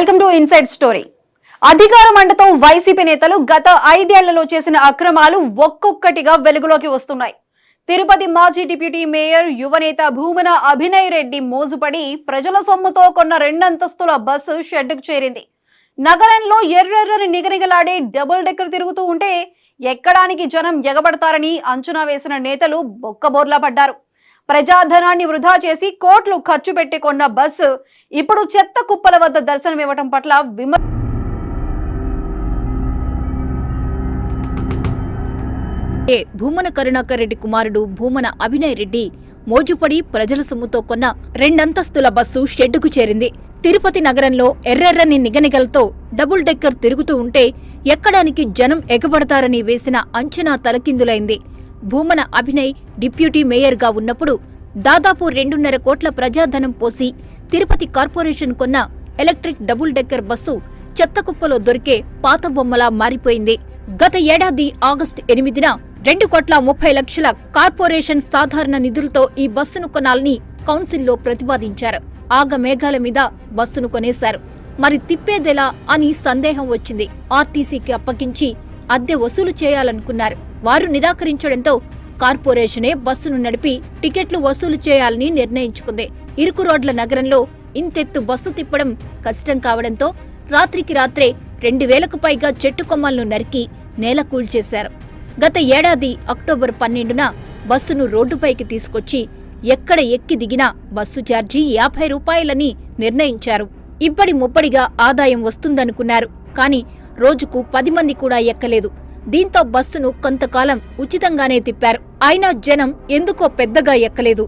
Welcome to inside story. అధికార మండతో YCP నేతలు గత 5 ఏళ్లలో చేసిన అక్రమాలు ఒక్కొక్కటిగా వెలుగులోకి వస్తున్నాయి. తిరుపతి మాజీ డిప్యూటీ మేయర్ యువనేత భూమన అభినయ్ రెడ్డి మోజుపడి ప్రజల సొమ్ముతో కొన్న 2 అంతస్తుల బస్సు షెడ్డుకు చేరింది. నగరంలో ఎర్రెర్రని నిగనిగలాడే డబుల్ డెక్కర్ తిరుగుతూ ఉంటే ఎక్కడానికి జనం ఎగబడతారని అంచనా వేసిన నేతలు బొక్కబోర్లా పడ్డారు. ప్రజాధనాన్ని వృధా చేసి కోట్లు ఖర్చు పెట్టి కొన్న బస్సు ఇప్పుడు చెత్త కుప్పల వద్ద దర్శనమివ్వటం పట్ల భూమన కరుణాకర్ రెడ్డి కుమారుడు భూమన అభినయ్ రెడ్డి మోజుపడి ప్రజల సొమ్ముతో కొన్న 2 అంతస్తుల బస్సు షెడ్డుకు చేరింది. తిరుపతి నగరంలో ఎర్రెర్రని నిగనిగలతో డబుల్ డెక్కర్ తిరుగుతూ ఉంటే ఎక్కడానికి జనం ఎగబడతారని వేసిన అంచనా తలకిందులైంది. భూమన అభినయ్ డిప్యూటీ మేయర్గా ఉన్నప్పుడు దాదాపు 2.5 కోట్ల ప్రజాధనం పోసి తిరుపతి కార్పొరేషన్ కొన్న ఎలక్ట్రిక్ డబుల్ డెక్కర్ బస్సు చెత్తకుప్పలో దొరికే పాత బొమ్మలా మారిపోయింది. గత ఏడాది ఆగస్టు 8న 2,30,00,000 కార్పొరేషన్ సాధారణ నిధులతో ఈ బస్సును కొనాలని కౌన్సిల్లో ప్రతిపాదించారు. ఆగమేఘాల మీద బస్సును కొనేశారు. మరి తిప్పేదెలా అని సందేహం వచ్చింది. ఆర్టీసీకి అప్పగించి అద్దె వసూలు చేయాలనుకున్నారు. వారు నిరాకరించడంతో కార్పొరేషనే బస్సును నడిపి టికెట్లు వసూలు చేయాలని నిర్ణయించుకుంది. ఇరుకు రోడ్ల నగరంలో ఇంతెత్తు బస్సు తిప్పడం కష్టం కావడంతో రాత్రికి రాత్రే 2,000కు పైగా చెట్టు కొమ్మలను నరికి నేల కూల్చేశారు. గత ఏడాది అక్టోబర్ 12న బస్సును రోడ్డుపైకి తీసుకొచ్చి ఎక్కడ ఎక్కి దిగినా బస్సు ఛార్జీ 50 రూపాయలని నిర్ణయించారు. ఇబ్బడి ముబ్బడిగా ఆదాయం వస్తుందనుకున్నారు. కానీ రోజుకు 10 మంది కూడా ఎక్కలేదు. దీంతో బస్సును కొంతకాలం ఉచితంగానే తిప్పారు. అయినా జనం ఎందుకో పెద్దగా ఎక్కలేదు.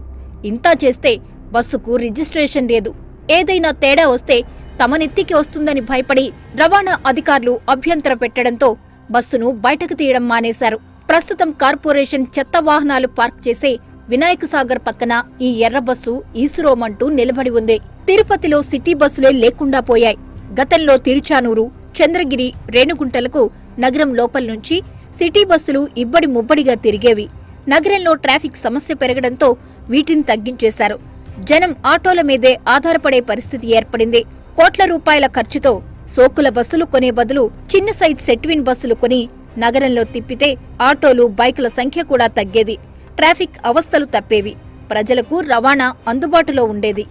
ఇంతా చేస్తే బస్సుకు రిజిస్ట్రేషన్ లేదు. ఏదైనా తేడా వస్తే తమ నెత్తికి వస్తుందని భయపడి రవాణా అధికారులు అభ్యంతర పెట్టడంతో బస్సును బయటకు తీయడం మానేశారు. ప్రస్తుతం కార్పొరేషన్ చెత్త వాహనాలు పార్క్ చేసే వినాయక సాగర్ పక్కన ఈ ఎర్ర బస్సు ఈసురోమంటూ నిలబడి ఉంది. తిరుపతిలో సిటీ బస్సులే లేకుండా పోయాయి. గతంలో తిరుచానూరు, చంద్రగిరి, రేణుగుంటలకు నగరం లోపల నుంచి సిటీ బస్సులు ఇబ్బడి ముబ్బడిగా తిరిగేవి. నగరంలో ట్రాఫిక్ సమస్య పెరగడంతో వీటిని తగ్గించేశారు. జనం ఆటోల మీదే ఆధారపడే పరిస్థితి ఏర్పడింది. కోట్ల రూపాయల ఖర్చుతో సోకుల బస్సులు కొనే బదులు చిన్న సైజ్ సెట్విన్ బస్సులు కొని నగరంలో తిప్పితే ఆటోలు, బైకుల సంఖ్య కూడా తగ్గేది. ట్రాఫిక్ అవస్థలు తప్పేవి. ప్రజలకు రవాణా అందుబాటులో ఉండేది.